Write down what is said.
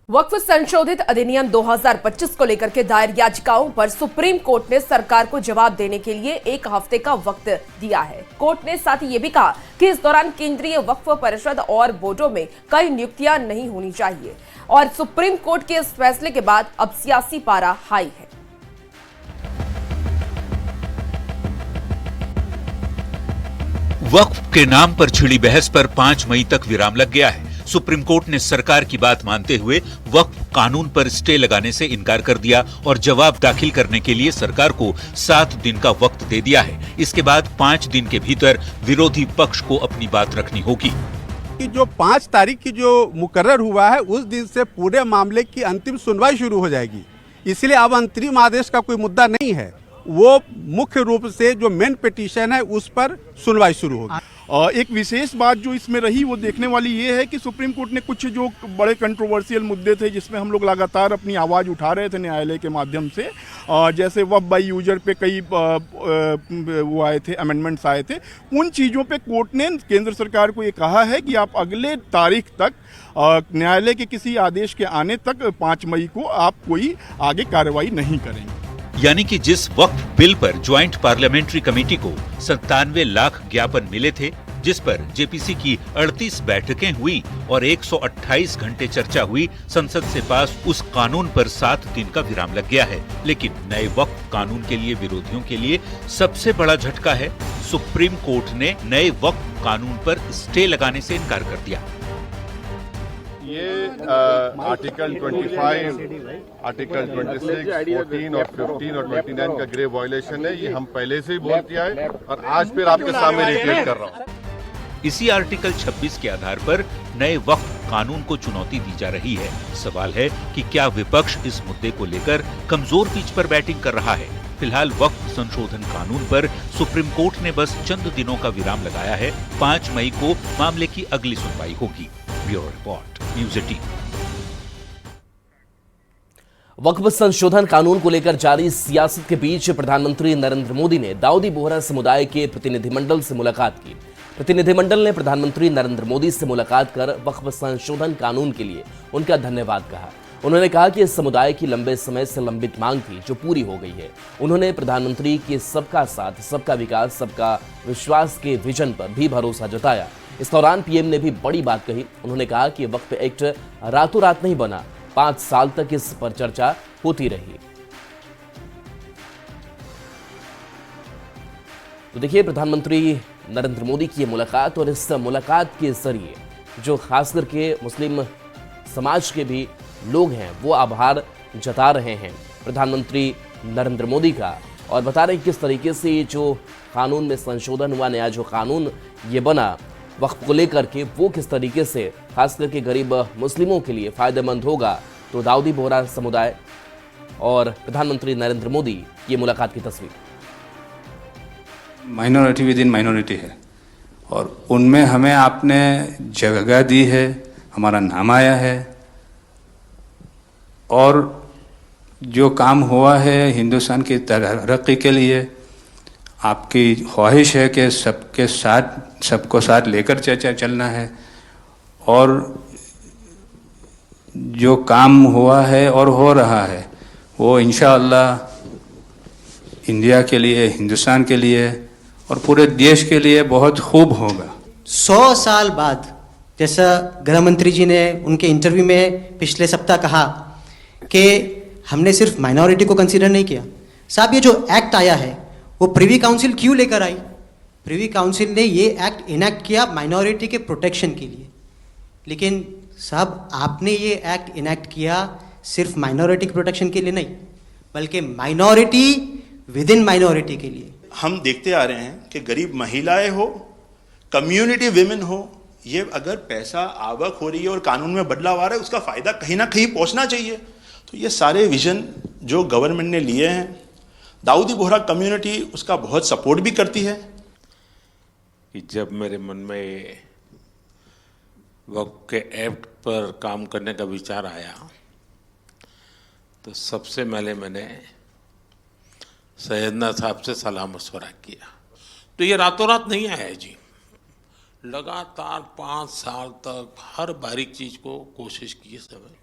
वक्फ संशोधित अधिनियम 2025 को लेकर के दायर याचिकाओं पर सुप्रीम कोर्ट ने सरकार को जवाब देने के लिए 1 हफ्ते का वक्त दिया है। कोर्ट ने साथ ही ये भी कहा कि इस दौरान केंद्रीय वक्फ परिषद और बोर्डों में कई नियुक्तियां नहीं होनी चाहिए और सुप्रीम कोर्ट के इस फैसले के बाद अब सियासी पारा हाई है। वक्फ के नाम पर छिड़ी बहस पर 5 मई तक विराम लग गया है। सुप्रीम कोर्ट ने सरकार की बात मानते हुए वक्फ कानून पर स्टे लगाने से इनकार कर दिया और जवाब दाखिल करने के लिए सरकार को 7 दिन का वक्त दे दिया है। इसके बाद 5 दिन के भीतर विरोधी पक्ष को अपनी बात रखनी होगी। कि जो 5 तारीख की जो मुकर्रर हुआ है उस दिन से पूरे मामले की अंतिम सुनवाई शुरू हो जाएगी। इसलिए अब अंतरिम आदेश का कोई मुद्दा नहीं है, वो मुख्य रूप से जो मेन पिटीशन है उस पर सुनवाई शुरू होगी। एक विशेष बात जो इसमें रही वो देखने वाली ये है कि सुप्रीम कोर्ट ने कुछ जो बड़े कंट्रोवर्शियल मुद्दे थे जिसमें हम लोग लगातार अपनी आवाज़ उठा रहे थे न्यायालय के माध्यम से, जैसे वक्फ बाय यूजर पे कई वो आए थे, अमेंडमेंट्स आए थे, उन चीज़ों पे कोर्ट ने केंद्र सरकार को ये कहा है कि आप अगले तारीख तक न्यायालय के किसी आदेश के आने तक 5 मई को आप कोई आगे कार्रवाई नहीं करेंगे। यानी कि जिस वक्फ बिल पर ज्वाइंट पार्लियामेंट्री कमेटी को 97 लाख ज्ञापन मिले थे, जिस पर जेपीसी की 38 बैठकें हुई और 128 घंटे चर्चा हुई, संसद से पास उस कानून पर 7 दिन का विराम लग गया है। लेकिन नए वक्फ कानून के लिए विरोधियों के लिए सबसे बड़ा झटका है, सुप्रीम कोर्ट ने नए वक्फ कानून पर स्टे लगाने से इनकार कर दिया। ये आर्टिकल 25, आर्टिकल 26, 14 और 15 और 29 का ग्रेव वायलेशन है। ये हम पहले से ही बोल किया है और आज फिर आपके सामने रिपीट कर रहा हूँ। इसी आर्टिकल 26 के आधार पर नए वक्फ कानून को चुनौती दी जा रही है। सवाल है कि क्या विपक्ष इस मुद्दे को लेकर कमजोर पिच पर बैटिंग कर रहा है। फिलहाल वक्फ संशोधन कानून पर सुप्रीम कोर्ट ने बस चंद दिनों का विराम लगाया है। 5 मई को मामले की अगली सुनवाई होगी। Bureau report, news 18। वक्फ संशोधन कानून को लेकर जारी सियासत के बीच प्रधानमंत्री नरेंद्र मोदी ने दाऊदी बोहरा समुदाय के प्रतिनिधिमंडल से मुलाकात की। प्रतिनिधिमंडल ने प्रधानमंत्री नरेंद्र मोदी से मुलाकात कर वक्फ संशोधन कानून के लिए उनका धन्यवाद कहा। उन्होंने कहा कि इस समुदाय की लंबे समय से लंबित मांग थी जो पूरी हो गई है। उन्होंने प्रधानमंत्री के सबका साथ, सबका विकास, सबका विश्वास के विजन पर भी भरोसा जताया। इस दौरान पीएम ने भी बड़ी बात कही। उन्होंने कहा कि वक्फ एक्ट रातों रात नहीं बना, 5 साल तक इस पर चर्चा होती रही। तो देखिए, प्रधानमंत्री नरेंद्र मोदी की ये मुलाकात और इस मुलाकात के जरिए जो खास करके मुस्लिम समाज के भी लोग हैं वो आभार जता रहे हैं प्रधानमंत्री नरेंद्र मोदी का, और बता रहे हैं किस तरीके से ये जो कानून में संशोधन हुआ, नया जो कानून ये बना वक्फ को लेकर के, वो किस तरीके से खास करके गरीब मुस्लिमों के लिए फायदेमंद होगा। तो दाऊदी बोहरा समुदाय और प्रधानमंत्री नरेंद्र मोदी की मुलाकात की तस्वीर। माइनॉरिटी विद इन माइनॉरिटी है और उनमें हमें आपने जगह दी है, हमारा नाम आया है और जो काम हुआ है हिंदुस्तान की तरक्की के लिए, आपकी ख्वाहिश है कि सबके साथ, सबको साथ लेकर चलना है और जो काम हुआ है और हो रहा है वो इंशाअल्लाह इंडिया के लिए, हिंदुस्तान के लिए और पूरे देश के लिए बहुत खूब होगा। 100 साल बाद, जैसा गृह मंत्री जी ने उनके इंटरव्यू में पिछले सप्ताह कहा कि हमने सिर्फ माइनॉरिटी को कंसीडर नहीं किया। साहब, ये जो एक्ट आया है वो प्रिवी काउंसिल क्यों लेकर आई? प्रिवी काउंसिल ने ये एक्ट इनैक्ट किया माइनॉरिटी के प्रोटेक्शन के लिए, लेकिन साहब आपने ये एक्ट इनैक्ट किया सिर्फ माइनॉरिटी के प्रोटेक्शन के लिए नहीं, बल्कि माइनॉरिटी विद इन माइनॉरिटी के लिए। हम देखते आ रहे हैं कि गरीब महिलाएं हो, कम्युनिटी विमेन हो, ये अगर पैसा आवक हो रही है और कानून में बदलाव आ रहा है, उसका फायदा कहीं ना कहीं पहुंचना चाहिए। तो ये सारे विजन जो गवर्नमेंट ने लिए हैं, दाऊदी बोहरा कम्युनिटी उसका बहुत सपोर्ट भी करती है। कि जब मेरे मन में वक्फ के एक्ट पर काम करने का विचार आया तो सबसे पहले मैंने सैयदना साहब से सलाह मशवरा किया। तो ये रातों रात नहीं आया जी, लगातार 5 साल तक हर बारीक चीज़ को कोशिश की समय